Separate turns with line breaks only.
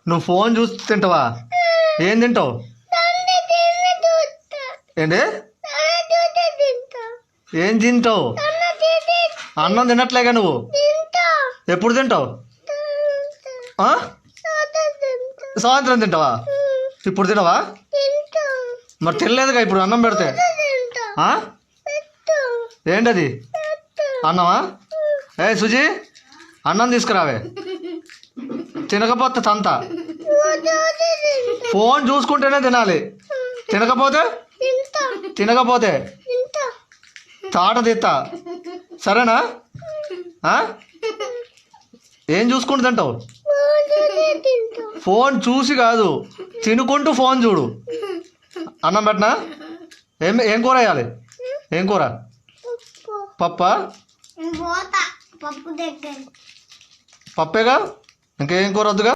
నువ్వు ఫోన్ చూసి తింటావా? ఏం తింటావు? ఏంటి? ఏం తింటావు? అన్నం తినట్లేగా నువ్వు? ఎప్పుడు తింటావు? సాయంత్రం తింటావా? ఇప్పుడు తినవా? మరి తినలేదుగా ఇప్పుడు అన్నం పెడితే. ఏంటది? అన్నమా? ఏ సుజీ, అన్నం తీసుకురావే. తినకపోతే తంత. ఫోన్ చూసుకుంటేనే తినాలి. తినకపోతే తాట తీస్తా. సరేనా? ఏం చూసుకుంటూ తింటావు? ఫోన్ చూసి కాదు, తినుకుంటూ ఫోన్ చూడు. అన్నం పెట్టనా? ఏం కూర వేయాలి? ఏం కూర? పప్పా? పప్పేగా, ఇంకేం కూర వద్దుగా.